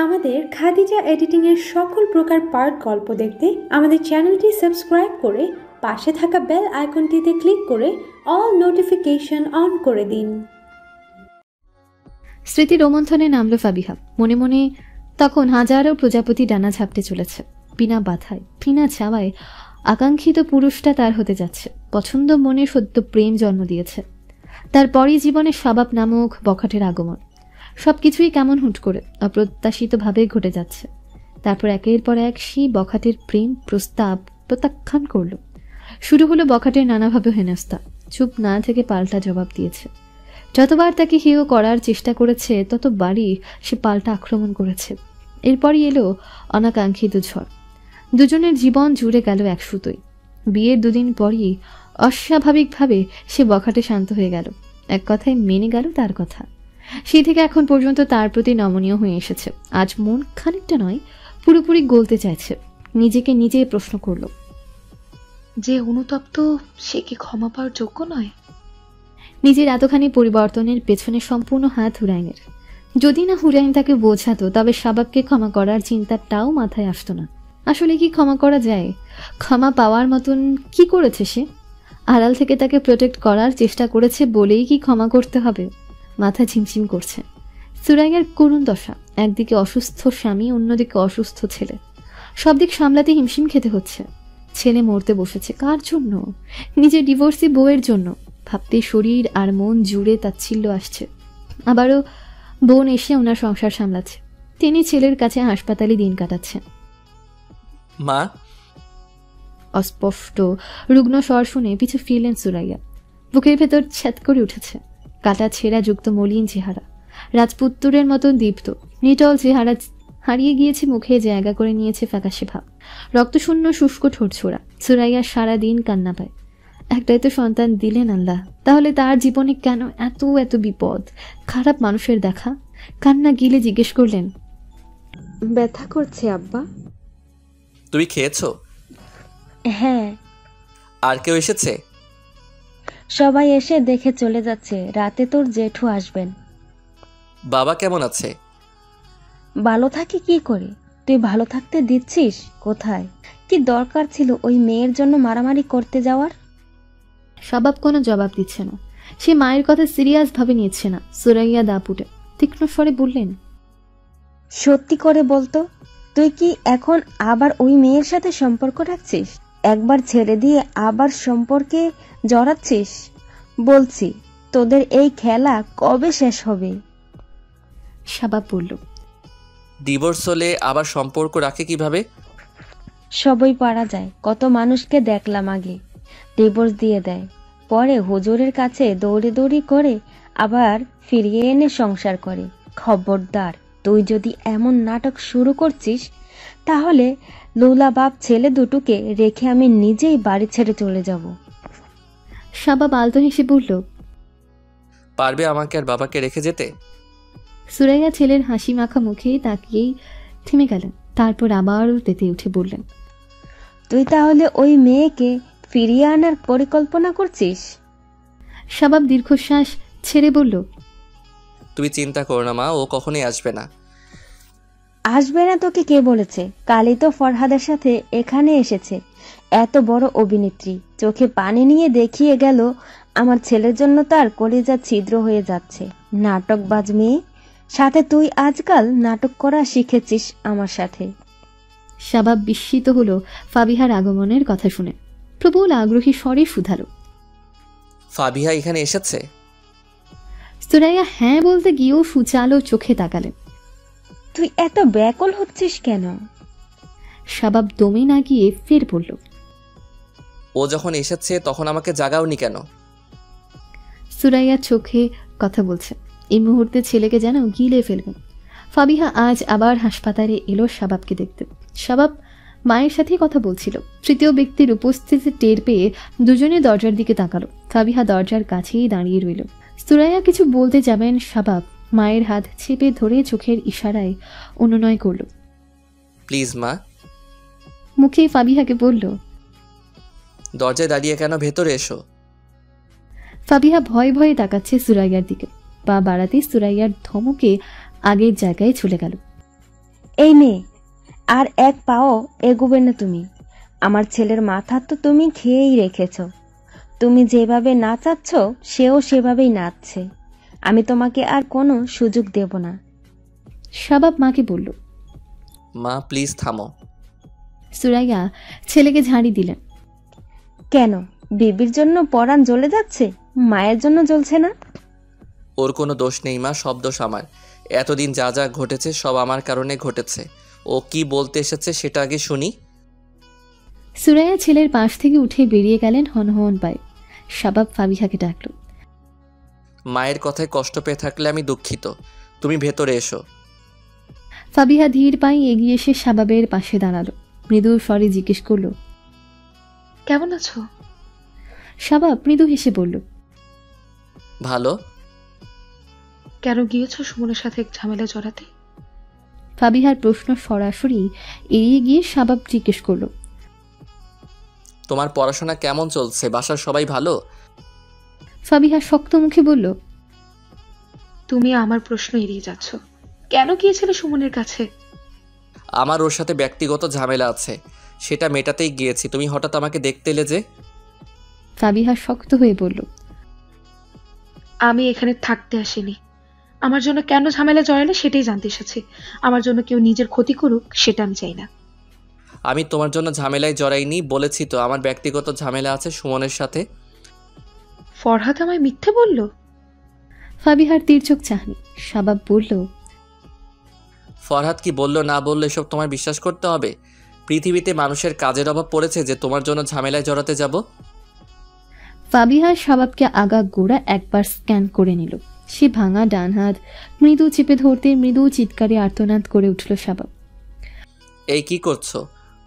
আমাদের খাদিজা এডিটিং এর সকল প্রকার পার্ট গল্প দেখতে আমাদের চ্যানেলটি সাবস্ক্রাইব করে পাশে থাকা বেল আইকনটিতে ক্লিক করে অল নোটিফিকেশন অন করে দিন। স্মৃতি রোমন্থনে নামল ফাবিহা। মনে মনে তখন হাজারো প্রজাপতি ডানা ঝাপটে চলেছে। বিনা বাধায় বিনা চাওয়ায় আকাঙ্ক্ষিত পুরুষটা তার হতে যাচ্ছে। পছন্দ মনে সদ্য প্রেম জন্ম দিয়েছে। তারপরই জীবনে শাবাব নামক বখাটের আগমন। সবকিছুই কেমন হুট করে অপ্রত্যাশিতভাবে ঘটে যাচ্ছে। তারপর একের পর এক সেই বখাটের প্রেম প্রস্তাব প্রত্যাখ্যান করল। শুরু হলো বখাটের নানাভাবে হেনস্থা। চুপ না থেকে পাল্টা জবাব দিয়েছে। যতবার তাকে হেয় করার চেষ্টা করেছে ততবারই সে পাল্টা আক্রমণ করেছে। এরপরই এলো অনাকাঙ্ক্ষিত ঝড়। দুজনের জীবন জুড়ে গেল এক সুতোয়। বিয়ের দুদিন পরই অস্বাভাবিকভাবে সে বখাটে শান্ত হয়ে গেল। এক কথায় মেনে গেল তার কথা। সেই থেকে এখন পর্যন্ত তার প্রতি নমনীয় হয়ে এসেছে। আজ মন খানিকটা নয়, পুরোপুরি গলতে চাইছে। নিজেকে নিজে প্রশ্ন করল, যে অনুতপ্ত সে কি ক্ষমা পাওয়ার যোগ্য নয়? নিজের এতখানি পরিবর্তনের পেছনে সম্পূর্ণ হাত হুরাইনের। যদি না হুরাইন তাকে বোঝাতো তবে শাবাবকে ক্ষমা করার চিন্তাটাও মাথায় আসতো না। আসলে কি ক্ষমা করা যায়? ক্ষমা পাওয়ার মতন কি করেছে সে? আড়াল থেকে তাকে প্রোটেক্ট করার চেষ্টা করেছে বলেই কি ক্ষমা করতে হবে? মাথা ঝিমঝিম করছে। সুরাইয়ার করুণ দশা। একদিকে অসুস্থ স্বামী, অন্যদিকে অসুস্থ ছেলে। সব দিক সামলাতে হিমশিম খেতে হচ্ছে। ছেলে মরতে বসেছে কার জন্য? নিজের ডিভোর্সি বউয়ের জন্য। ভাবতে শরীর আর মন জুড়ে তাচ্ছিল্য আসছে। আবারও বোন এসে ওনার সংসার সামলাচ্ছে। তিনি ছেলের কাছে হাসপাতালে দিন কাটাচ্ছেন। মা। অস্পষ্ট রুগ্ন স্বর শুনে পিছু ফিরলেন সুরাইয়া। বুকের ভেতর ছ্যাদ করে উঠেছে। কাটা ছেঁড়া যুক্ত মলিন চেহারা, রাজপুত্তরের মতন দীপ্ত নিটল চেহারা হারিয়ে গিয়েছে, মুখে জায়গা করে নিয়েছে ফ্যাকাশে ভাব। রক্তশূন্য শুষ্ক ঠোঁট ছোড়া। সুরাইয়া সারাদিন কান্না পায়। একটাই তো সন্তান দিলেন আল্লাহ, তাহলে তার জীবনে কেন এত এত বিপদ? খারাপ মানুষের দেখা। কান্না গিলে জিজ্ঞেস করলেন, ব্যথা করছে আব্বা? তুমি খেয়েছো? হ্যাঁ। আর কেউ এসেছে? সবাই এসে দেখে চলে যাচ্ছে। রাতে তোর জেঠু আসবেন। বাবা কেমন আছে? ভালো থাকে কি করে? তুই ভালো থাকতে দিচ্ছিস কোথায়? কি দরকার ছিল ওই মেয়ের জন্য মারামারি করতে যাওয়ার? শাবাব কোনো জবাব দিচ্ছে না। সে মায়ের কথা সিরিয়াস ভাবে নিচ্ছে না। সুরাইয়া দাপুটে তীক্ষ্ণ স্বরে বললেন, সত্যি করে বলতো, তুই কি এখন আবার ওই মেয়ের সাথে সম্পর্ক রাখছিস? একবার ছেড়ে দিয়ে আবার সম্পর্কে জড়াচ্ছিস? বলছি, তোদের এই খেলা কবে শেষ হবে? শাবাব বলল, ডিভোর্স হলে আবার সম্পর্ক রাখে কিভাবে? সবই পারা যায়। কত মানুষকে দেখলাম আগে ডিভোর্স দিয়ে দেয়, পরে হুজুরের কাছে দৌড়ি করে আবার ফিরিয়ে এনে সংসার করে। খবরদার, তুই যদি এমন নাটক শুরু করছিস তাহলে লৌলা বাপ ছেলে দুটোকে রেখে আমি নিজেই বাড়ি ছেড়ে চলে যাব। শাবাব আলতো হেসে বলল, পারবে আমাকে আর বাবাকে রেখে যেতে? সুরাইয়া ছেলের হাসি মাখা মুখে তাকিয়েই থেমে গেলেন। তারপর আবারও তেতে উঠে বললেন, তুই তাহলে ওই মেয়েকে ফিরিয়ে আনার পরিকল্পনা করছিস? শাবাব দীর্ঘশ্বাস ছেড়ে বলল, তুমি চিন্তা করো না মা, ও কখনোই আসবে না। আসবে না তোকে কে বলেছে? কালই তো ফরহাদের সাথে এখানে এসেছে। এত বড় অভিনেত্রী চোখে পানি নিয়ে দেখিয়ে গেল আমার ছেলের জন্য তার কলিজা ছিদ্র হয়ে যাচ্ছে। নাটকবাজ মেয়ে, সাথে তুই আজকাল নাটক করা শিখেছিস আমার সাথে। শাবাব বিস্মিত হলো ফাবিহার আগমনের কথা শুনে। প্রবল আগ্রহী স্বরে শুধালো, ফাবিহা এখানে এসেছে? সুরাইয়া হ্যাঁ বলতে গিয়েও সুচালো চোখে তাকালেন। তুই এত ব্যাকুল হচ্ছিস কেন? শাবাব দমে না গিয়ে ফের বলল, ও যখন এসেছে তখন আমাকে জাগাওনি কেন? সুরাইয়া চোখে কথা বলছে। এই মুহূর্তে ছেলেকে যেন গিলে ফেলবেন। ফাবিহা আজ আবার হাসপাতালে এলো শাবাবকে দেখতে। শাবাব মায়ের সাথেই কথা বলছিল। তৃতীয় ব্যক্তির উপস্থিতি টের পেয়ে দুজনে দরজার দিকে তাকালো। ফাবিহা দরজার কাছেই দাঁড়িয়ে রইল। সুরাইয়া কিছু বলতে যাবেন, শাবাব মায়ের হাত চেপে ধরে চোখের ইশারায় অনুনয় করল, প্লিজ মা। মুখে ফাবিহাকে বলল, দরজায় দাঁড়িয়ে কেন, ভেতরে এসো। ফাবিহা ভয়ে ভয়ে তাকাচ্ছে সুরাইয়ার দিকে। পা বাড়াতেই সুরাইয়ার ধমকে আগের জায়গায় চলে গেল। এই মেয়ে, আর এক পাও এগোবে না তুমি। আমার ছেলের মাথা তো তুমি খেয়েই রেখেছ। তুমি যেভাবে নাচাচ্ছ সেও সেভাবেই নাচছে। আমি তোমাকে আর কোনো সুযোগ দেব না। শাবাব মাকে বলল। মা প্লিজ থামো। সুরাইয়া ছেলেকে ঝাড়ি দিলেন। কেন, বিবির জন্য পরাণ জ্বলে যাচ্ছে, মায়ের জন্য জ্বলছে না? ওর কোনো দোষ নেই মা, সব দোষ আমার। এতদিন যা যা ঘটেছে সব আমার কারণে ঘটেছে। ও কি বলতে এসেছে সেটা আগে শুনি। সুরাইয়া ছেলের পাশ থেকে উঠে বেরিয়ে গেলেন হনহন পায়ে। শাবাব ফাবিহাকে ডাকল। মায়ের কথায় কষ্ট পেয়ে থাকলে আমি দুঃখিত, তুমি ভেতরে এসো। ফাবিহা ধীর পায়ে এগিয়ে এসে শাবাবের পাশে দাঁড়ালো। মৃদু স্বরে জিজ্ঞেস করল, কেমন আছো? শাবাব মৃদু হেসে বলল, ভালো। কেন গিয়েছো সুমনের সাথে এক ঝামেলা জড়াতে? ফাবিহার প্রশ্ন সরাসরি এড়িয়ে গিয়ে শাবাব জিজ্ঞেস করল, তোমার পড়াশোনা কেমন চলছে? বাসার সবাই ভালো? ফাবিহা শক্ত মুখে বলল, তুমি আমার প্রশ্ন এড়িয়ে যাচ্ছ। কেন গিয়েছিলে সুমনের কাছে? আমার ওর সাথে ব্যক্তিগত ঝামেলা আছে, সেটা মেটাতেই গিয়েছি। তুমি হঠাৎ আমাকে দেখতে এলে যে? ফাবিহা শক্ত হয়ে বলল, আমি এখানে থাকতে আসিনি। আমার জন্য কেন ঝামেলা জড়ালে সেটাই জানতে এসেছি। আমার জন্য কেউ নিজের ক্ষতি করুক সেটা আমি চাই না। আমি তোমার জন্য ঝামেলায় জড়াইনি, বলেছি তো আমার ব্যক্তিগত ঝামেলা আছে সুমনের সাথে। ফরহাদ আমায় মিথ্যে বলল? ফাবিহার তীর্যক চাহনি। শাবাব বলল, ফরহাদ কি বললো না বললো এসব তোমার বিশ্বাস করতে হবে? পৃথিবীতে মানুষের কাজের অভাব পড়েছে যে তোমার জন্য ঝামেলায় জড়াতে যাব? ফাবিহা শাবাবকে আগা গোড়া একবার স্ক্যান করে নিল। সে ভাঙা ডান হাত মৃদু চেপে ধরতে মৃদু চিৎকারে আর্তনাদ করে উঠল শাবাব। এই কি করছো?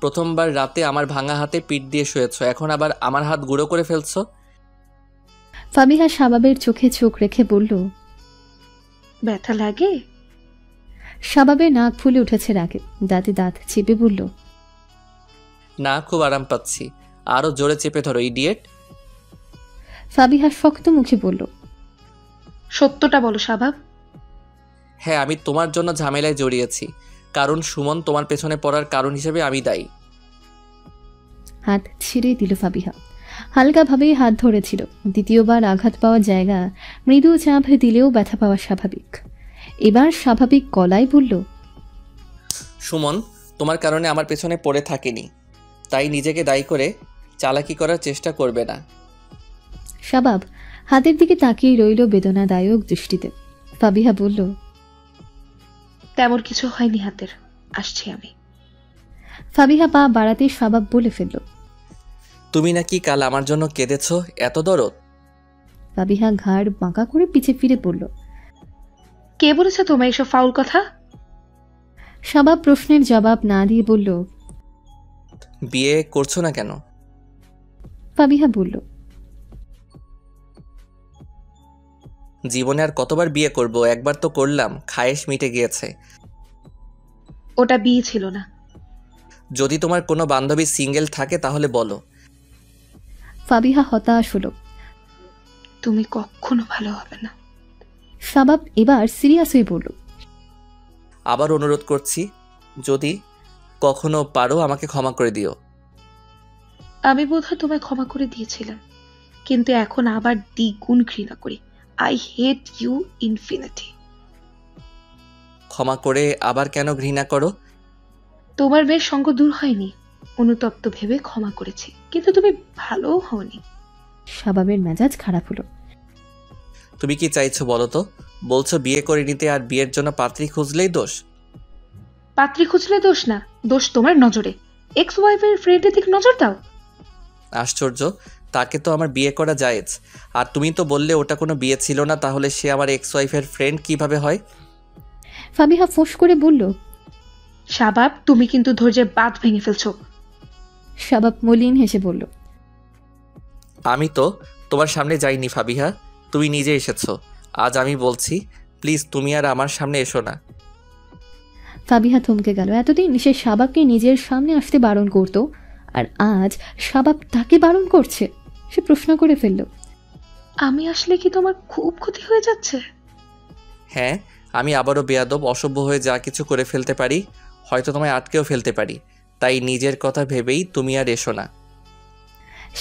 প্রথমবার রাতে আমার ভাঙা হাতে পিঠ দিয়ে শুয়েছো, এখন আবার আমার হাত গুঁড়ো করে ফেলছো। ফাবিহা শাবাবের চোখে চোখ রেখে বলল, ব্যথা লাগে? শাবাবের নাক ফুলে উঠেছে রাগে, দাঁতে দাঁত চেপে বলল, না, খুব আরাম পাচ্ছি। আরো জোরে চেপে ধরো ইডিয়েট। ফাবিহা শক্ত মুখে বলল, সত্যটা বলো শাবাব। হ্যাঁ, আমি তোমার জন্য ঝামেলায় জড়িয়েছি, কারণ সুমন তোমার পেছনে পড়ার কারণ হিসেবে আমি দায়ী। হাত ছেড়ে দিল ফাবিহা। হালকাভাবে হাত ধরেছিল। দ্বিতীয়বার আঘাত পাওয়া জায়গা মৃদু চাপ দিলেও ব্যথা পাওয়া স্বাভাবিক। এবার স্বাভাবিক গলায় বলল, সুমন তোমার কারণে আমার পেছনে পড়ে থাকেনি, তাই নিজেকে দায়ী করে চালাকি করার চেষ্টা করবে না। শাবাব হাতের দিকে তাকিয়ে রইল বেদনাদায়ক দৃষ্টিতে। ফাবিহা বলল, তেমন কিছু হয়নি হাতের, আসছি আমি। ফাবিহা পা বাড়াতে শাবাব বলে ফেলল, তুমি নাকি কাল আমার জন্য কেঁদেছো, এত দরদ? ফাবিহা ঘাড় বাঁকা করে পিছে ফিরে পড়ল। কে বলেছে তোমায় এসব ফাউল কথা? শাবাব প্রশ্নের জবাব না দিয়ে বলল, বিয়ে করছো না কেন? ফাবিহা বলল, জীবনে আর কতবার বিয়ে করব? একবার তো করলাম, খায়েশ মিটে গিয়েছে। ওটা বিয়ে ছিল না। যদি তোমার কোনো বান্ধবী সিঙ্গেল থাকে তাহলে বলো। ফাবিহা হতাশ হলো। তুমি কখনো ভালো হবে না। শাবাব এবার সিরিয়াস হয়ে বলল, আবার অনুরোধ করছি, যদি কখনো পারো আমাকে ক্ষমা করে দিও। আমি বোধহয় তোমায় ক্ষমা করে দিয়েছিলাম, কিন্তু এখন আবার দ্বিগুণ ঘৃণা করি। I hate you infinity. ক্ষমা করে আবার কেন ঘৃণা করো? তোমার বেশ সঙ্গ দূর হয়নি, অনুতপ্ত ভেবে ক্ষমা করেছি, কিন্তু তুমি ভালো হওনি। শাবাবের মেজাজ খারাপ হলো। তুমি কি চাইছো বলো তো? বলছো বিয়ে করে নিতে, আর বিয়ের জন্য পাত্রী খুঁজলেই দোষ? পাত্রী খুঁজলে দোষ না, দোষ তোমার নজরে। এক্স ওয়াইফের ফ্রেন্ডের দিকে নজর দাও। আশ্চর্য, তাকে তো আমার বিয়ে করা জায়েজ। আর তুমি তো বললে ওটা কোনো বিয়ে ছিল না, তাহলে সে আমার এক্স ওয়াইফের ফ্রেন্ড কিভাবে হয়? ফাবিহা ফোঁস করে বলল, শাবাব তুমি কিন্তু ধৈর্যের বাঁধ ভেঙে ফেলছো। শাবাব মলিন হেসে বলল, আমি তো তোমার সামনে যাইনি ফাবিহা, তুমি নিজে এসেছো। আজ আমি বলছি, প্লিজ তুমি আর আমার সামনে এসো না। ফাবিহা থমকে গেল। এতদিন সে শাবাবকে নিজের সামনে আসতে বারণ করত, আর আজ শাবাব তাকে বারণ করছে। সে প্রশ্ন করে ফেলল, আমি আসলে কি তোমার খুব ক্ষতি হয়ে যাচ্ছে? হ্যাঁ, আমি আবারও বেয়াদব অসভ্য হয়ে যা কিছু করে ফেলতে পারি, হয়তো তোমায় আটকেও ফেলতে পারি। তাই নিজের কথা ভেবেই তুমি আর এসো না।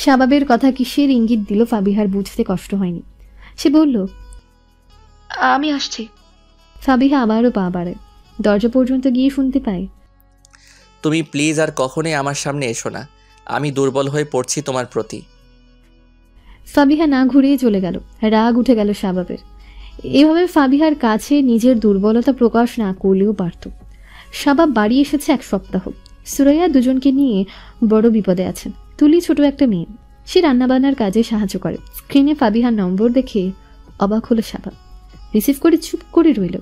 শাবাবের কথা কিসের ইঙ্গিত দিল ফাবিহার বুঝতে কষ্ট হয়নি। সে বলল, আমি আসছি। ফাবিহা আবারও পা বাড়ায়। দরজা পর্যন্ত গিয়ে শুনতে পায়, তুমি প্লিজ আর কখনোই আমার সামনে এসো না, আমি দুর্বল হয়ে পড়ছি তোমার প্রতি। ফাবিহা না ঘুরিয়ে চলে গেল। রাগ উঠে গেল শাবাবের। এভাবে ফাবিহার কাছে নিজের দুর্বলতা প্রকাশ না করলেও পারত। শাবাব বাড়ি এসেছে 1 সপ্তাহ। সুরাইয়া দুজনকে নিয়ে বড় বিপদে আছেন। তুলি ছোট একটা মেয়ে, সে রান্নাবান্নার কাজে সাহায্য করে। স্ক্রিনে ফাবিহার নম্বর দেখে অবাক হলো শাবাব। রিসিভ করে চুপ করে রইল।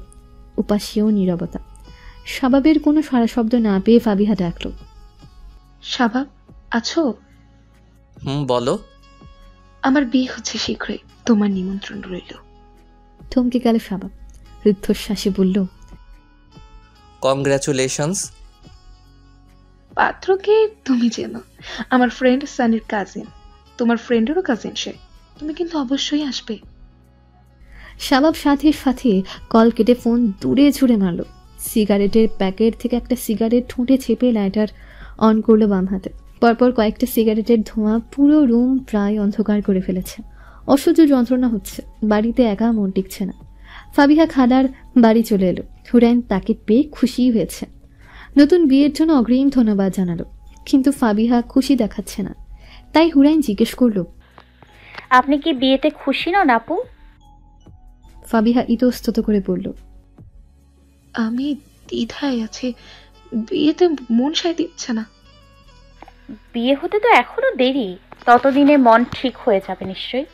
উপাসেও নীরবতা। শাবাবের কোনো সারা শব্দ না পেয়ে ফাবিহা ডাকল, শাবাব, আছো? বলো। আমার বিয়ে হচ্ছে শীঘ্রই, তোমার নিমন্ত্রণ রইল। থমকে গেল শাবাব। রুদ্ধশ্বাসে বলল, কংগ্রাচুলেশনস। পাত্রকে তুমি চেনো, আমার ফ্রেন্ড সানির কাজিন। তোমার ফ্রেন্ডেরও কাজিন সে। তুমি কিন্তু অবশ্যই আসবে। শাবাব সাথে সাথে কল কেটে ফোন দূরে ছুঁড়ে মারল। সিগারেটের প্যাকেট থেকে একটা সিগারেট ঠোঁটে চেপে লাইটার অন করলো বাম হাতে। পরপর কয়েকটা সিগারেটের ধোঁয়া পুরো রুম প্রায় অন্ধকার করে ফেলেছে। অসহ্য যন্ত্রণা হচ্ছে। বাড়িতে একা মন টিকছে না। ফাবিহা খালার বাড়ি চলে এলো। হুরাইন তাকে পেয়ে খুশি হয়েছে। নতুন বিয়ের জন্য অগ্রিম ধন্যবাদ জানালো। কিন্তু ফাবিহা খুশি দেখাচ্ছে না। তাই হুরাইন জিজ্ঞেস করলো, আপনি কি বিয়েতে খুশি নন আপু? ফাবিহা ইতস্তত করে বলল, আমি দ্বিধায় আছি, বিয়েতে মন সায় দিচ্ছে না। বিয়ে হতে তো এখনো দেরি, ততদিনে মন ঠিক হয়ে যাবে নিশ্চয়ই।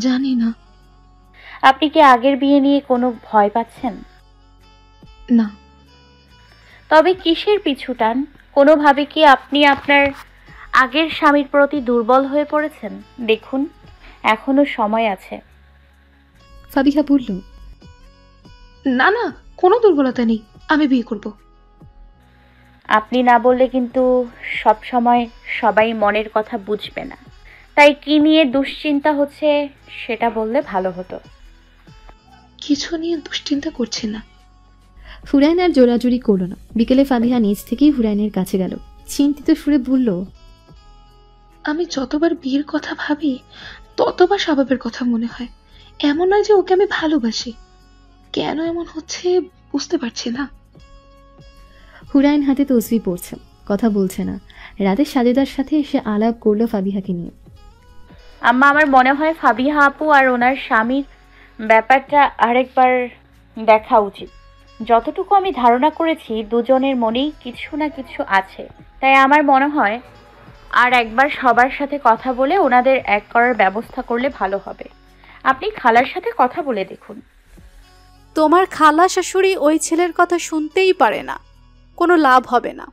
জানি না। আপনি কি আগের বিয়ে নিয়ে কোনো ভয় পাচ্ছেন? না। তবে কিসের পিছু টান? কোনোভাবে কি আপনি আপনার আগের স্বামীর প্রতি দুর্বল হয়ে পড়েছেন? দেখুন, এখনো সময় আছে। ফাবিহা বলল, না না, কোনো দুর্বলতা নেই, আমি বিয়ে করব। আপনি না বললে কিন্তু সব সময় সবাই মনের কথা বুঝবে না। তাই কি নিয়ে দুশ্চিন্তা হচ্ছে সেটা বললে ভালো হতো। কিছু নিয়ে দুশ্চিন্তা করছি না। হুরাইন আর জোরাজুরি করল না। বিকেলে ফাবিহা নিজ থেকেই হুরাইনের কাছে গেল। চিন্তিত সুরে বলল, আমি যতবার বিয়ের কথা ভাবি ততবার শাবাবের কথা মনে হয়। এমন নয় যে ওকে আমি ভালোবাসি, কেন এমন হচ্ছে বুঝতে পারছি না। হুরাইন হাতে তসবি পড়ছে, কথা বলছে না। রাতে সাজেদার সাথে এসে আলাপ করলো ফাবিহাকে নিয়ে। আম্মা, আমার মনে হয় ফাবিহা আপু আর ওনার স্বামীর ব্যাপারটা আরেকবার দেখা উচিত। যতটুকু আমি ধারণা করেছি দুজনের মনেই কিছু না কিছু আছে। তাই আমার মনে হয় আর একবার সবার সাথে কথা বলে ওনাদের এক করার ব্যবস্থা করলে ভালো হবে। আপনি খালার সাথে কথা বলে দেখুন। তোমার খালা শাশুড়ি ওই ছেলের কথা শুনতেই পারে না, কোনো লাভ হবে না।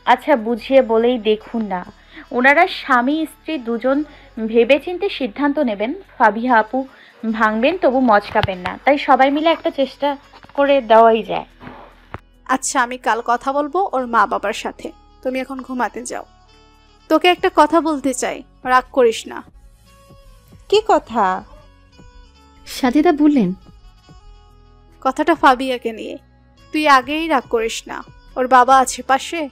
আচ্ছা, বুঝিয়ে বলেই দেখুন না। ওনারা স্বামী স্ত্রী দুজন ভেবেচিন্তে সিদ্ধান্ত নেবেন। ফাবিহা আপু ভাঙবেন তবু মচকাবেন না, তাই সবাই মিলে একটা চেষ্টা করে দেওয়াই যায়। আচ্ছা, আমি কাল কথা বলবো ওর মা বাবার সাথে। তুমি এখন ঘুমাতে যাও। তোকে একটা কথা বলতে চাই, রাগ করিস না। কি কথা? সাজেদা বললেন, কথাটা ফাবিয়াকে নিয়ে। তুই আগেই রাগ করিস না, ওর বাবা আছে পাশে।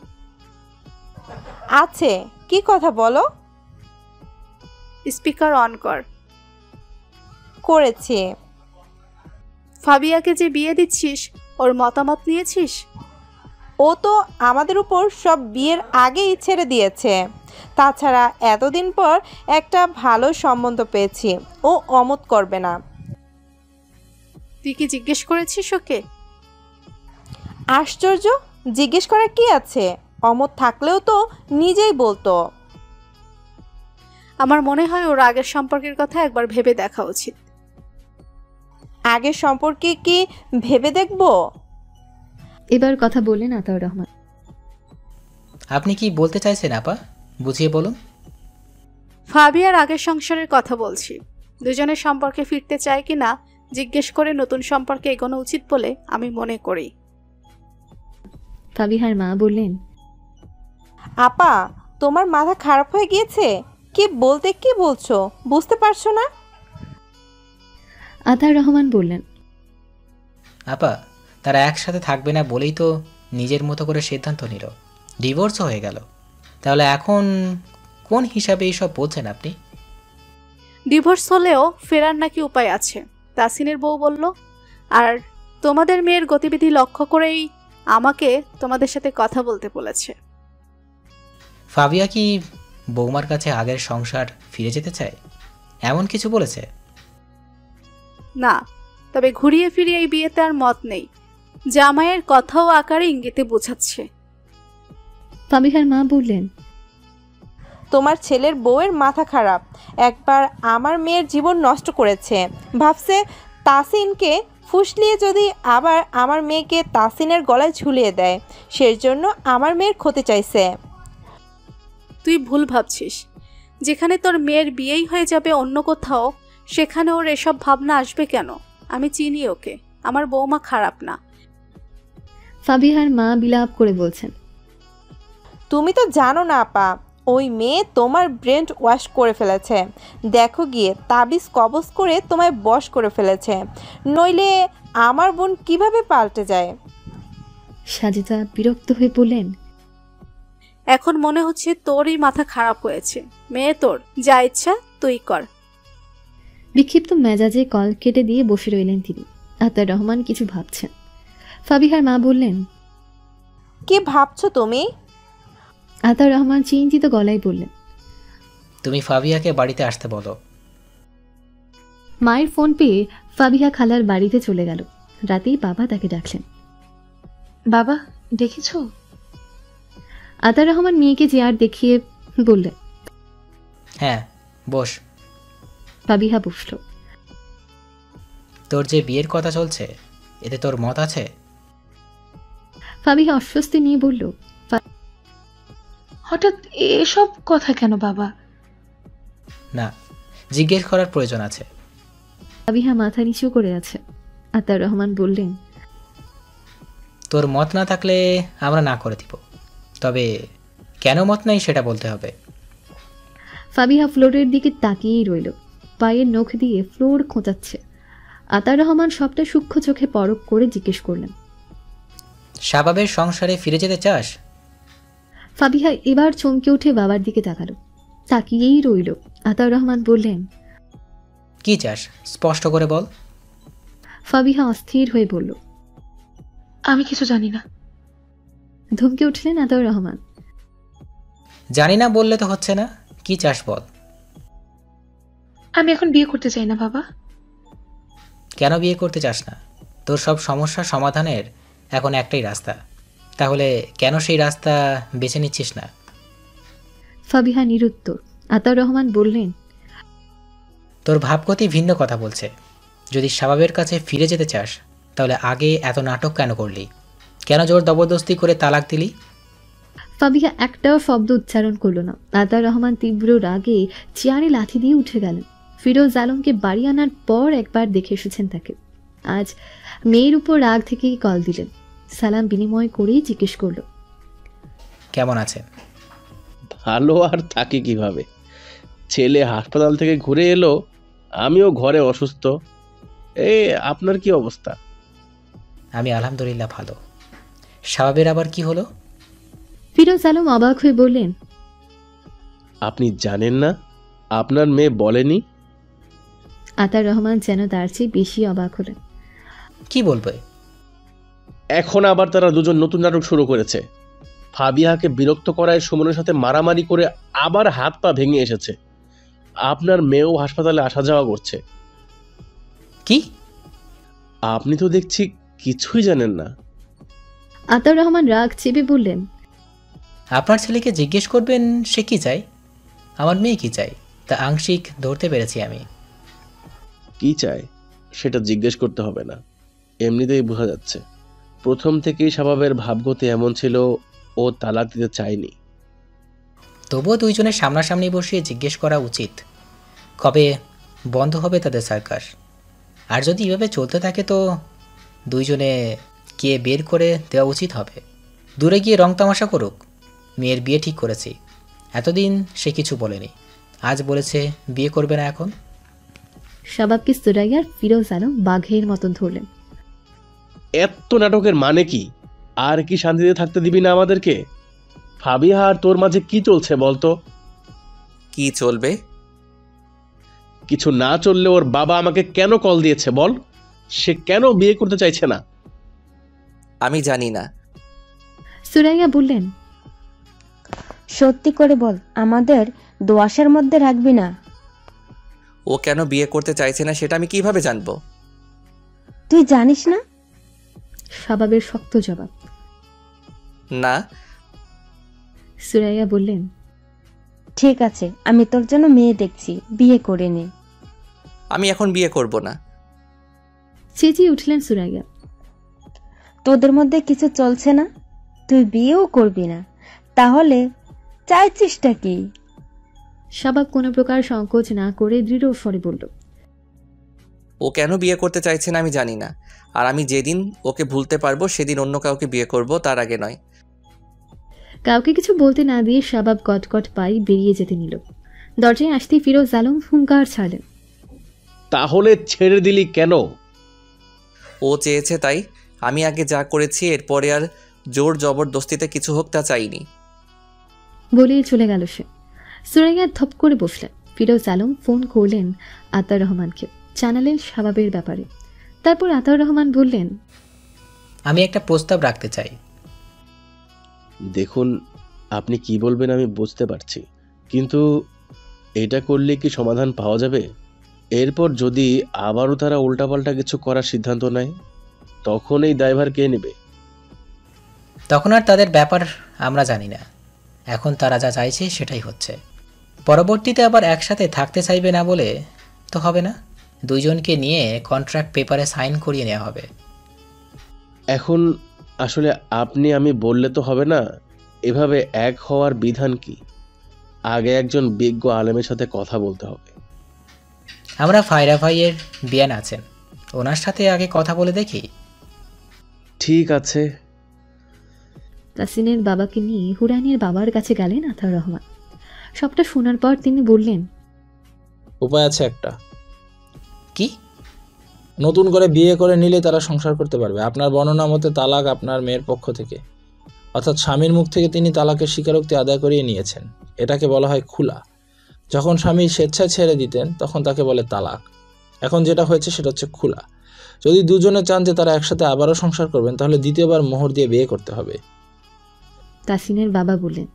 আছে, কি কথা বলো? স্পিকার অন কর। করেছি। ফাবিয়াকে যে বিয়ে দিচ্ছিস ওর মতামত নিয়েছিস? ও তো আমাদের উপর সব বিয়ের আগেই ছেড়ে দিয়েছে। তাছাড়া এতদিন পর একটা ভালো সম্বন্ধ পেয়েছি, ও অমত করবে না। তুই কি জিজ্ঞেস করেছিস ওকে? আশ্চর্য, জিজ্ঞেস করার কি আছে? অমত থাকলেও তো নিজেই বলতো। আমার মনে হয় ওর আগের সম্পর্কের কথা একবার ভেবে দেখা উচিত। আগের সম্পর্কে কি ভেবে দেখবো? এবার কথা বললেন আতাউর রহমান। আপনি কি বলতে চাইছেন আপা, বুঝিয়ে বলুন। ফাবিয়ার আগের সংসারের কথা বলছি। দুজনের সম্পর্কে ফিরতে চায় কিনা জিজ্ঞেস করে নতুন সম্পর্কে এগোনো উচিত বলে আমি মনে করি। ফাবিহার মা বললেন, আপা, তোমার মাথা খারাপ হয়ে গিয়েছে? কি বলতে কি বলছো বুঝতে পারছো না? আতার রহমান বললেন, আপা, তারা একসাথে থাকবে না বলেই তো নিজের মতো করে সিদ্ধান্ত নিল, ডিভোর্সও হয়ে গেল। তাহলে এখন কোন হিসাবে এইসব বলছেন আপনি? ডিভোর্স হলেও ফেরার নাকি উপায় আছে, তাসিনের বউ বলল। আর তোমাদের মেয়ের গতিবিধি লক্ষ্য করেই আমাকে তোমাদের সাথে কথা বলতে বলেছে। ফাবিয়া কি বৌমার কাছে আগের সংসার ফিরে যেতে চায়, এমন কিছু বলেছে? না, তবে ঘুরিয়ে ফিরিয়ে এই বিয়েতে আর মত নেই। জামাইয়ের কথাও আকারে ইঙ্গিতে বোঝাচ্ছে। ফাবিহার মা বললেন, তোমার ছেলের বউয়ের মাথা খারাপ, একবার আমার মেয়ের জীবন নষ্ট করেছে, ভাবছে তাসিনকে ফুসলিয়ে যদি আবার আমার মেয়েকে তাসিনের গলায় ঝুলিয়ে দেয়, সেজন্য আমার মেয়ের ক্ষতি চাইছে। তুই ভুল ভাবছিস। যেখানে তোর মেয়ের বিয়েই হয়ে যাবে অন্য কোথাও, সেখানে ওর এসব ভাবনা আসবে কেন? আমি চিনি ওকে, আমার বৌমা খারাপ না। ফাবিহার মা বিলাপ করে বলছেন, তুমি তো জানো না আপা, ওই মেয়ে তোমার ব্রেন ওয়াশ করে ফেলেছে। দেখো গিয়ে তাবিজ কবজ করে তোমায় বশ করে ফেলেছে, নইলে আমার বোন কিভাবে পাল্টে যায়। সাজিদা বিরক্ত হয়ে বললেন, এখন মনে হচ্ছে তোরই মাথা খারাপ হয়েছে। মেয়ে তোর, যা ইচ্ছা তুই কর। বিক্ষিপ্ত মেজাজে কল কেটে দিয়ে বসে রইলেন তিনি। আতার রহমান কিছু ভাবছেন। ফাবিহার মা বললেন, কি ভাবছো তুমি? আতার রহমান চিন্তিত গলায় বললেন, তুমি ফাবিয়াকে বাড়িতে আসতে বলো। মায়ের ফোন পেয়ে ফাবিহা খালার বাড়িতে চলে গেল। রাতেই বাবা তাকে ডাকলেন। বাবা, দেখেছো? আতার রহমান মেয়েকে চেয়ার দেখিয়ে বললেন, হ্যাঁ, বস। ফাবিহা বসল। তোর যে বিয়ের কথা চলছে, এতে তোর মত আছে? ফাবিহা অস্বস্তি নিয়ে বলল, হঠাৎ এসব কথা কেন বাবা? না, জিজ্ঞেস করার প্রয়োজন আছে। ফাবিহা মাথা নিচু করে আছে। আতার রহমান বললেন, তোর মত না থাকলে আমরা না করে দিব, তবে কেন মত নাই সেটা বলতে হবে। ফাবিহা ফ্লোরের দিকে তাকিয়েই রইল। পায়ের নখ দিয়ে ফ্লোর খোঁচাচ্ছে। আতার রহমান সবটা সূক্ষ্ম চোখে পরখ করে জিজ্ঞেস করলেন, শাবাবের সংসারে ফিরে যেতে চাস? ফাবিহা এবার চমকে উঠে বাবার দিকে তাকালো। তাকিয়েই রইল। আতার রহমান বললেন, কি চাস স্পষ্ট করে বল। ফাবিহা অস্থির হয়ে বলল, আমি কিছু জানি না। ধমকে উঠলেন আতার রহমান। জানি না বললে তো হচ্ছে না, কি চাস বল। আমি এখন বিয়ে করতে চাই না বাবা। কেন বিয়ে করতে চাস না? তোর সব সমস্যা সমাধানের এখন একটাই রাস্তা, তাহলে কেন সেই রাস্তা বেছে নিচ্ছিস না? ফাবিহা নিরুত্তর। আতার রহমান বললেন, তোর ভাবগতি ভিন্ন কথা বলছে। যদি শাবাবের কাছে ফিরে যেতে চাস, তাহলে আগে এত নাটক কেন করলি? কেন জোর জবরদস্তি করে তালাক দিলি? ফাবিহা একটাও শব্দ উচ্চারণ করল না। আতার রহমান তীব্র রাগে চেয়ারে লাথি দিয়ে উঠে গেলেন। ফিরোজ আলমকে বাড়ি আনার পর একবার দেখে এসেছেন তাকে। আজ মেয়ের উপর রাগ থেকেই কল দিলেন। সালাম বিনিময় করেই জিজ্ঞেস করল, কেমন আছে? ভালো আর থাকি কিভাবে? ছেলে হাসপাতাল থেকে ঘুরে এলো, আমিও ঘরে অসুস্থ। আপনার কি অবস্থা? আমি আলহামদুলিল্লাহ ভালো। শাবাবের আবার কি হলো? ফিরোজ আলম অবাক হয়ে বললেন, আপনি জানেন না? আপনার মেয়ে বলেনি? আতার রহমান যেন তার চেয়ে বেশি অবাক হলেন। কি বলবে? এখন আবার তারা দুজন নতুন নাটক শুরু করেছে। ফাবিহাকে বিরক্ত করায় সুমনের সাথে মারামারি করে আবার হাত পা ভেঙে এসেছে। আপনার মেয়েও হাসপাতালে আসা যাওয়া করছে। কি? আপনি তো দেখছি কিছুই জানেন না। আতার রহমান রাগ চেপে বললেন, আপনার ছেলেকে জিজ্ঞেস করবেন সে কি চায়, আমার মেয়ে কি চায় তা আংশিক ধরতে পেরেছি আমি। কি চায় সেটা জিজ্ঞেস করতে হবে না, এমনিতেই বোঝা যাচ্ছে। প্রথম থেকেই শাবাবের ভাবগতি এমন ছিল, ও তালাক দিতে চায়নি। তবুও দুইজনের সামনাসামনি বসিয়ে জিজ্ঞেস করা উচিত কবে বন্ধ হবে তাদের সার্কাস। আর যদি এভাবে চলতে থাকে তো দুইজনে কে বের করে দেওয়া উচিত হবে। দূরে গিয়ে রং তামাশা করুক। মেয়ের বিয়ে ঠিক করেছি, এতদিন সে কিছু বলেনি, আজ বলেছে বিয়ে করবে না। এখন শাবাবকে সুরাইয়ার ফিরোজ আলম বাঘের মতন ধরলেন। এত নাটকের মানে কি? আর কি শান্তিতে থাকতে দিবি না আমাদেরকে? ফাবিহা আর তোর মাঝে কি চলছে বলতো? কি চলবে? কিছু না চললে ওর বাবা আমাকে কেন কল দিয়েছে বল? সে কেন বিয়ে করতে চাইছে না? আমি জানি না। সুরাইয়া বললেন, সত্যি করে বল, আমাদের দোয়াশের মধ্যে রাখবি না। ও কেন বিয়ে করতে চাইছে না সেটা আমি কিভাবে জানবো? তুই জানিস না? শাবাবের শক্ত জবাব। না। সুরাইয়া বললেন, ঠিক আছে, আমি তোর জন্য মেয়ে দেখছি, বিয়ে করে নে। আমি এখন বিয়ে করব না। চেঁচিয়ে উঠলেন সুরাইয়া। তোদের মধ্যে কিছু চলছে না, তুই বিয়েও করবি না, তাহলে চাইছিসটা কি? শাবাব কোনো প্রকার সংকোচ না করে দৃঢ় স্বরে বলল, ও কেন বিয়ে করতে চাইছে না আমি জানি না। আর আমি যেদিন ওকে ভুলতে পারবো সেদিন অন্য কাউকে বিয়ে করব, তার আগে নয়। কাউকে কিছু বলতে না দিয়ে শাবাব কটকট পাই বেরিয়ে যেতে নিল। দরজায় আসতেই ফিরোজ আলম হুঙ্কার ছাড়লেন, তাহলে ছেড়ে দিলি কেন? ও চেয়েছে তাই। আমি আগে যা করেছি এরপরে আর জোর জবরদস্তিতে কিছু হোক তা চাইনি। বলেই চলে গেল সে। সুরাইয়া ধপ করে বসলেন। ফিরোজ আলম ফোন করলেন আতাউর রহমানকে, জানালেন শাবাবের ব্যাপারে। তারপর আতাউর রহমান বললেন, আমি একটা প্রস্তাব রাখতে চাই। দেখুন, আপনি কি বলবেন আমি বুঝতে পারছি, কিন্তু এটা করলে কি সমাধান পাওয়া যাবে? এরপর যদি আবারও তারা উল্টাপাল্টা কিছু করার সিদ্ধান্ত নেয়, তখন এই দায়ভার কে নেবে? তখন আর তাদের ব্যাপার আমরা জানি না। এখন তারা যা চাইছে সেটাই হচ্ছে। পরবর্তীতে আবার একসাথে থাকতে চাইবে না বলে তো হবে না। দুইজনকে নিয়ে কন্ট্রাক্ট পেপারে সাইন করিয়ে নেওয়া হবে। এখন আসলে আপনি আমি বললে তো হবে না। এভাবে এক হওয়ার বিধান কি? আগে একজন বিজ্ঞ আলেমের সাথে কথা বলতে হবে। আমরা ফায়রা ভাইয়ের বিয়ান আছেন, ওনার সাথে আগে কথা বলে দেখি। ঠিক আছে। তাসিনের বাবাকে নিয়ে হুরাইনের বাবার কাছে গেলেন আতাউর রহমান। সবটা শোনার পর তিনি বললেন, উপায় আছে একটা। কি? নতুন করে বিয়ে করে নিলে তারা সংসার করতে পারবে। আপনার বর্ণনা মতে তালাক আপনার মেয়ের পক্ষ থেকে, অর্থাৎ স্বামীর মুখ থেকে তিনি তালাকের স্বীকারোক্তি আদায় করিয়ে নিয়েছেন। এটাকে বলা হয় খুলা। যখন স্বামী স্বেচ্ছায় ছেড়ে দিতেন তখন তাকে বলে তালাক। এখন যেটা হয়েছে সেটা হচ্ছে খুলা। যদি দুজনে চান যে তারা একসাথে আবারও সংসার করবেন তাহলে দ্বিতীয়বার মোহর দিয়ে বিয়ে করতে হবে। তাসিনের বাবা বললেন,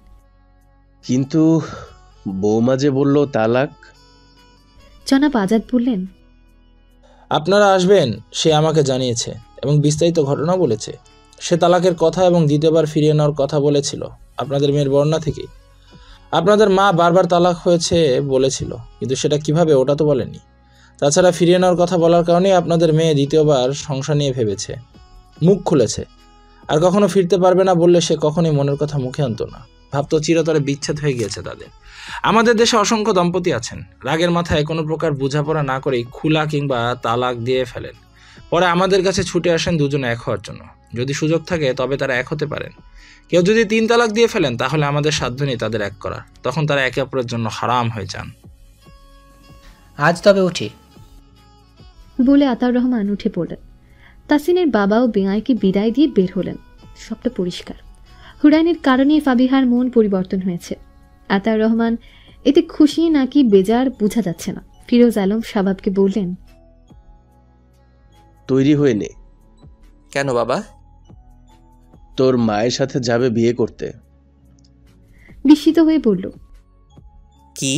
কিন্তু বৌমা যে বলল তালাক। জনাব আজাদ বললেন, আপনারা আসবেন সে আমাকে জানিয়েছে এবং বিস্তারিত ঘটনা বলেছে। সে তালাকের কথা এবং দ্বিতীয়বার ফিরিয়ে নেওয়ার কথা বলেছিল আপনাদের মেয়ের বর্ণনা থেকে। আপনাদের মা বারবার তালাক হয়েছে বলেছিল, কিন্তু সেটা কিভাবে ওটা তো বলেনি। তাছাড়া ফিরিয়ে নেওয়ার কথা বলার কারণেই আপনাদের মেয়ে দ্বিতীয়বার সংসার নিয়ে ভেবেছে, মুখ খুলেছে। আর কখনো ফিরতে পারবে না বললে সে কখনোই মনের কথা মুখে আনতো না, ভাবতো চিরতরে বিচ্ছেদ হয়ে গিয়েছে তাদের। আমাদের দেশে অসংখ্য দম্পতি আছেন, রাগের মাথায় কোনো প্রকার বোঝাপড়া না করেই খুলা কিংবা তালাক দিয়ে ফেলেন। পরে আমাদের কাছে ছুটে আসেন দুজনে এক হওয়ার জন্য। যদি সুযোগ থাকে তবে তারা এক হতে পারেন। কেউ যদি 3 তালাক দিয়ে ফেলেন তাহলে আমাদের সাধ্য নেই তাদের এক করার। তখন তারা একে অপরের জন্য হারাম হয়ে যান। আজ তবে উঠি বলে আতাউর রহমান উঠে পড়লেন। তাসিনের বাবাও বেয়াইকে বিদায় দিয়ে বের হলেন। সবটা পরিষ্কার, হুরাইনের কারণে ফাবিহার মন পরিবর্তন হয়েছে। আতাউর রহমান এতে খুশি নাকি বেজার বোঝা যাচ্ছে না। ফিরোজ আলম শাবাবকে বললেন, তৈরি হয়ে নে। কেন বাবা? তোর মায়ের সাথে যাবে বিয়ে করতে। বিস্মিত হয়ে বলল, কি?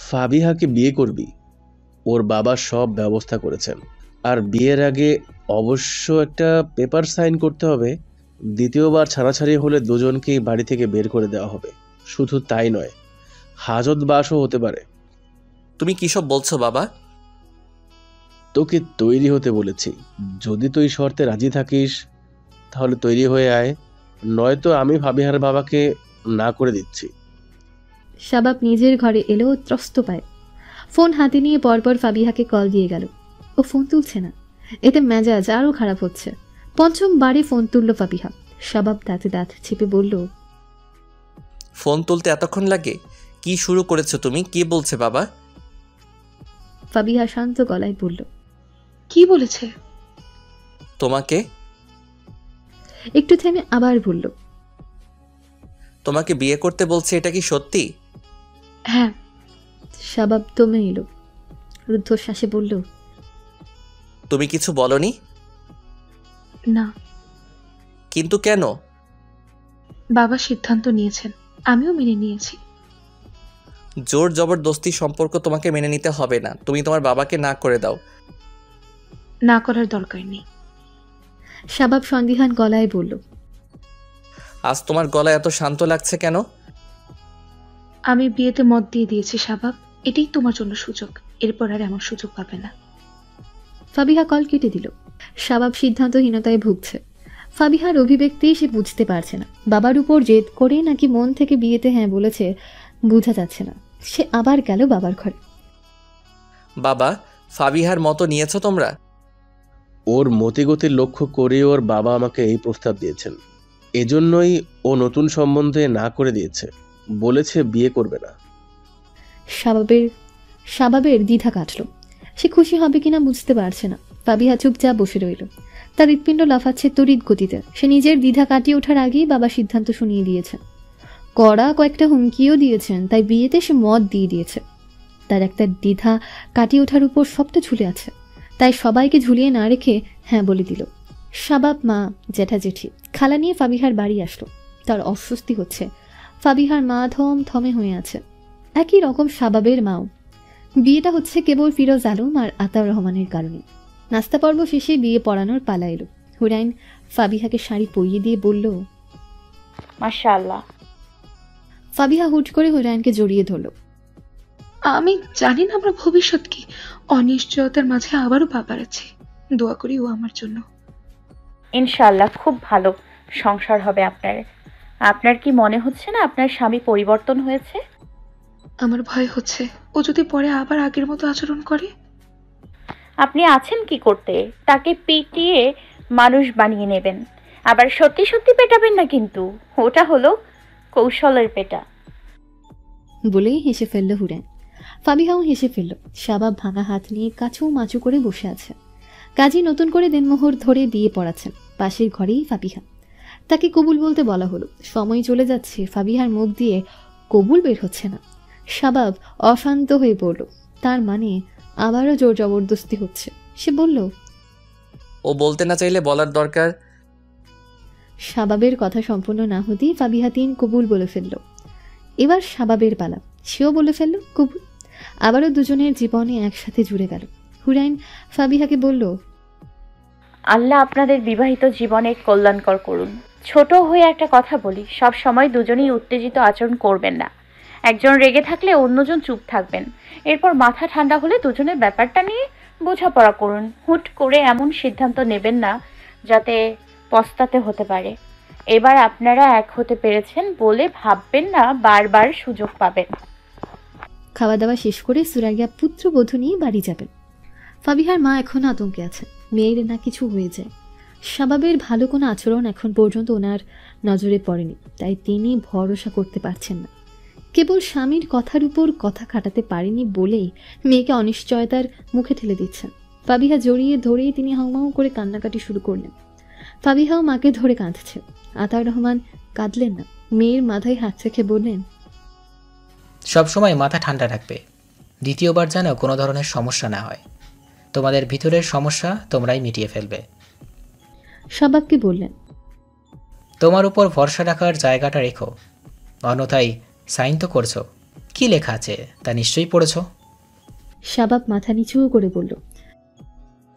ফাবিহাকে বিয়ে করবি। ওর বাবা সব ব্যবস্থা করেছেন। আর বিয়ের আগে অবশ্য একটা পেপার সাইন করতে হবে। দ্বিতীয়বার ছাড়াছাড়ি হলে দুজনকেই বাড়ি থেকে বের করে দেওয়া হবে। শুধু তাই নয়, হাজত বাসও হতে পারে। তুমি কি সব বলছো বাবা? তোকে তৈরি হতে বলেছি। যদি তুই শর্তে রাজি থাকিস তাহলে তৈরি হয়ে আয়, নয়তো আমি ফাবিহার বাবাকে না করে দিচ্ছি। শাবাব নিজের ঘরে এলেও ত্রস্ত পায়। ফোন হাতে নিয়ে পরপর ফাবিহাকে কল দিয়ে গেল। ও ফোন তুলছে না। এতে মেজাজ আরও খারাপ হচ্ছে। 5ম বারে ফোন তুলল ফাবিহা। শাবাব দাঁতে দাঁত চেপে বলল, ফোন তুলতে এতক্ষণ লাগে? কি শুরু করেছো তুমি? কি বলছে বাবা? ফাবিহা শান্ত গলায় বলল, কি বলেছে? তোমাকে একটু থেমে আবার বলল, তোমাকে বিয়ে করতে বলছে, এটা কি সত্যি? হ্যাঁ। শাবাব দমে এলো, রুদ্ধশ্বাসে বলল, তুমি কিছু বলনি? না। কিন্তু কেন? বাবা সিদ্ধান্ত নিয়েছেন, আমিও মেনে নিয়েছি। জোর জবরদস্তি সম্পর্ক তোমাকে মেনে নিতে হবে না। তুমি তোমার বাবাকে না করে দাও। না করার দরকার নেই। শাবাব সন্দিহান গলায় বলল, আজ তোমার গলা এত শান্ত লাগছে কেন? আমি বিয়েতে মত দিয়ে দিয়েছি শাবাব, এটাই তোমার জন্য সুযোগ, এরপর আর এমন সুযোগ পাবে না। ফাবিহা কল কেটে দিল। শাবাব সিদ্ধান্তহীনতায় ভুগছে। ফাবিহার অভিব্যক্তি সে বুঝতে পারছে না। বাবার উপর জেদ করে নাকি মন থেকে বিয়েতে হ্যাঁ বলেছে বোঝা যাচ্ছে না। সে আবার গেল বাবার ঘরে। বাবা, ফাবিহার মতো নিয়েছো তোমরা? ওর মতিগতি লক্ষ্য করে ওর বাবা আমাকে এই প্রস্তাব দিয়েছেন। এজন্যই ও নতুন সম্বন্ধে না করে দিয়েছে, বলেছে বিয়ে করবে না। শাবাবের দ্বিধা কাটল। সে খুশি হবে কিনা বুঝতে পারছে না। ফাবিহা চুপচাপ বসে রইল। তার হৃৎপিণ্ড লাফাচ্ছে তড়িৎ গতিতে। সে নিজের দ্বিধা কাটিয়ে ওঠার আগেই বাবা সিদ্ধান্ত শুনিয়ে দিয়েছেন। কড়া কয়েকটা হুমকিও দিয়েছেন, তাই বিয়েতে সে মত দিয়ে দিয়েছে। তার একটা দ্বিধা কাটিয়ে ওঠার উপর সবটা ঝুলে আছে, তাই সবাইকে ঝুলিয়ে না রেখে হ্যাঁ বলে দিল। শাবাব, মা, জ্যাঠা জেঠি, খালা নিয়ে ফাবিহার বাড়ি আসলো। তার অস্বস্তি হচ্ছে। ফাবিহার মা থমথমে হয়ে আছে, একই রকম শাবাবের মাও। বিয়েটা হচ্ছে কেবল ফিরোজ আলম আর আতাউর রহমানের কারণে। নাস্তা পর্ব শেষে বিয়ে পড়ানোর পালা এলো। হুরাইন ফাবিহাকে শাড়ি পরিয়ে দিয়ে বলল, মাশাআল্লাহ। ফাবিহা হুট করে হুরাইনকে জড়িয়ে ধরল। আমি জানি না আমরা ভবিষ্যৎ কি, অনিশ্চয়তার মাঝে আবারও বাবার আছে, দোয়া করি ও আমার জন্য। ইনশাআল্লাহ খুব ভালো সংসার হবে আপনার। আপনার কি মনে হচ্ছে না আপনার স্বামী পরিবর্তন হয়েছে? আমার ভয় হচ্ছে ও যদি পরে আবার আগের মতো আচরণ করে। আপনি আছেন কি করতে? তাকে পিটিয়ে মানুষ বানিয়ে নেবেন, আবার সত্যি সত্যি পেটাবেন না, কিন্তু ওটা হলো কৌশলের পেটা। বলেই হেসে ফেলল হুরাইন। ফাবিহাও হেসে ফেলল। শাবাব ভাঙা হাত নিয়ে কাছু মাচু করে বসে আছে। কাজী নতুন করে দিনমোহর ধরে বিয়ে পড়াচ্ছেন। পাশের ঘরেই ফাবিহা। তাকে কবুল বলতে বলা হলো। সময় চলে যাচ্ছে, ফাবিহার মুখ দিয়ে কবুল বের হচ্ছে না। শাবাব অশান্ত হয়ে পড়ল। তার মানে আবারও জোর জবরদস্তি হচ্ছে। সে বলল, ও বলতে না চাইলে বলার দরকার। শাবাবের কথা সম্পূর্ণ না হতেই ফাবিহা 3 কবুল বলে ফেলল। এবার শাবাবের পালা। সেও বলে ফেলল কবুল। আবারও দুজনের জীবনে একসাথে জুড়ে গেল। হুরাইন ফাবিহাকে বলল, আল্লাহ আপনাদের বিবাহিত জীবনে কল্যাণকর করুন। ছোট হয়ে একটা কথা বলি, সব সময় দুজনেই উত্তেজিত আচরণ করবেন না। একজন রেগে থাকলে অন্যজন চুপ থাকবেন। এরপর মাথা ঠান্ডা হলে দুজনের ব্যাপারটা নিয়ে বোঝাপড়া করুন। হুট করে এমন সিদ্ধান্ত নেবেন না যাতে পস্তাতে হতে পারে। এবার আপনারা এক হতে পেরেছেন বলে ভাববেন না বারবার সুযোগ পাবেন। খাওয়া দাওয়া শেষ করে সুরাইয়া পুত্রবধূ নিয়ে বাড়ি যাবেন। ফাবিহার মা এখন আতঙ্কে আছেন, মেয়ের না কিছু হয়ে যায়। শাবাবের ভালো কোনো আচরণ এখন পর্যন্ত ওনার নজরে পড়েনি, তাই তিনি ভরসা করতে পারছেন না। কেবল স্বামীর কথার উপর কথা খাটাতে পারেনি বলেই মেয়েকে অনিশ্চয়তার মুখে ঠেলে দিচ্ছেন। ফাবিহা জড়িয়ে ধরেই তিনি হাউমাউ করে কান্নাকাটি শুরু করলেন। ফাবিহাও মাকে ধরে কাঁদছে। আতাউর রহমান কাঁদলেন না, মেয়ের মাথায় হাত রেখে বললেন, সবসময় মাথা ঠান্ডা রাখবে। দ্বিতীয়বার যেন কোনো ধরনের সমস্যা না হয়। তোমাদের ভিতরের সমস্যা তোমরাই মিটিয়ে ফেলবে। শাবাবকে বললেন, তোমার উপর ভরসা রাখার জায়গাটা রেখো, অন্যথায় সাইন তো করছো, কি লেখা আছে তা নিশ্চয়ই পড়েছো। শাবাব মাথা নিচু করে বলল,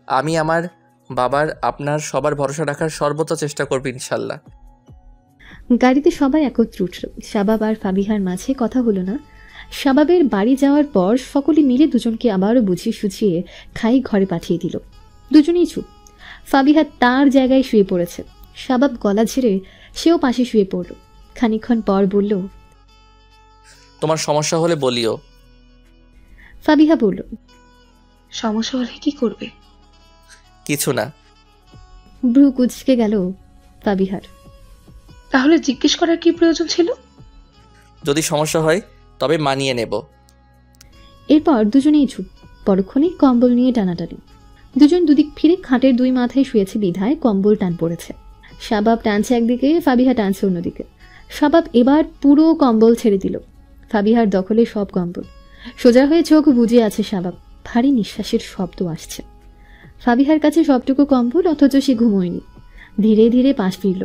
আমি আমার বাবার, আপনার সবার ভরসা রাখার সর্বোচ্চ চেষ্টা করব ইনশাল্লাহ। গাড়িতে সবাই একত্র উঠল। শাবাব আর ফাবিহার মাঝে কথা হলো না। শাবাবের বাড়ি যাওয়ার পর সকলে মিলে দুজনকে আবারও বুঝিয়ে সুঝিয়ে খাই ঘরে পাঠিয়ে দিল। দুজনেই চুপ। ফাবিহা তার জায়গায় শুয়ে পড়েছে। শাবাব গলা ঝেড়ে সেও পাশে শুয়ে পড়ল। খানিকক্ষণ পর বলল, তোমার সমস্যা হলে বলিও। ফাবিহা বলল, সমস্যা হলে কি করবে? কিছু না। ভ্রু কুঁচকে গেল ফাবিহার। তাহলে জিজ্ঞেস করার কি প্রয়োজন ছিল? যদি সমস্যা হয় তবে মানিয়ে নেব। এরপর দুজনেই চুপ। পরক্ষণেই কম্বল নিয়ে টানাটানি। দুজন দুদিক ফিরে খাটের দুই মাথায় শুয়েছে বিধায় কম্বল টান পড়েছে। শাবাব টানছে একদিকে, ফাবিহা টানছে অন্যদিকে। শাবাব এবার পুরো কম্বল ছেড়ে দিল। ফাবিহার দখলে সব কম্বল। সোজা হয়ে চোখ বুজে আছে শাবাব। ভারী নিঃশ্বাসের শব্দ আসছে। ফাবিহার কাছে সবটুকু কম্বল, অথচ সে ঘুমোয়নি। ধীরে ধীরে পাশ ফিরল।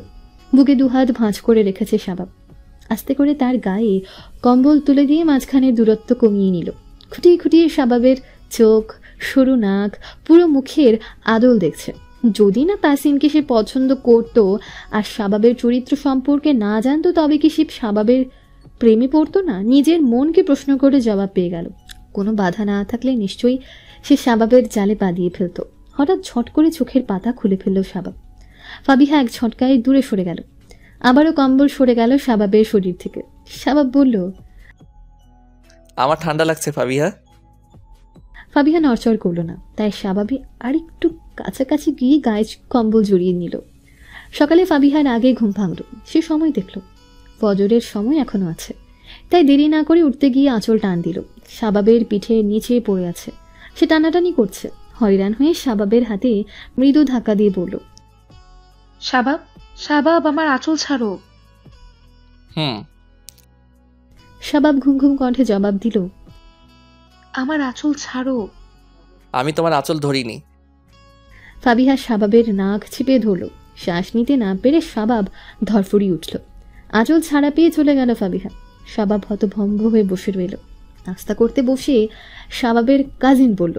বুকে দুহাত ভাঁজ করে রেখেছে শাবাব। আস্তে করে তার গায়ে কম্বল তুলে দিয়ে মাঝখানে দূরত্ব কমিয়ে নিল। খুঁটিয়ে খুঁটিয়ে শাবাবের চোখ, সরু নাক, পুরো মুখের আদল দেখছে। যদি না তাসিনকে সে পছন্দ করত আর শাবাবের চরিত্র সম্পর্কে না জানতো, তবে কি সে শাবাবের প্রেমে পড়তো না? নিজের মনকে প্রশ্ন করে জবাব পেয়ে গেল। কোনো বাধা না থাকলে নিশ্চয়ই সে শাবাবের জালে পা দিয়ে ফেলত। হঠাৎ ঝট করে চোখের পাতা খুলে ফেলল শাবাব। ফাবিহা এক ঝটকায় দূরে সরে গেল। আবারও কম্বল সরে গেল শাবাবের শরীর থেকে। শাবাব বলল, আমার ঠান্ডা লাগছে ফাবিহা। ফাবিহা নড়চড় করল না, তাই শাবাবি আরেকটু কাছাকাছি গিয়ে গায়ে কম্বল জড়িয়ে নিল। সকালে ফাবিহার আগে ঘুম ভাঙল। সে সময় দেখল ফজরের সময় এখনো আছে, তাই দেরি না করে উঠতে গিয়ে আঁচল টান দিল। শাবাবের পিঠে নিচে পড়ে আছে। সে টানাটানি করছে। হয়রান হয়ে শাবাবের হাতে মৃদু ধাক্কা দিয়ে বলল, শাবাব, শাবাব, আমার আঁচল ছাড়ো। শাবাব ঘুম ঘুম কণ্ঠে জবাব দিল, আমার আঁচল ছাড়ো। আমি তোমার আঁচল ধরিনি। ফাবিহা শাবাবের নাক চিপে ধরল। শ্বাস নিতে না পেরে শাবাব ধরফড়ি উঠল। আঁচল ছাড়া পেয়ে চলে গেল ফাবিহা। শাবাব হতভম্ব হয়ে বসে রইল। নাস্তা করতে বসে শাবাবের কাজিন বলল,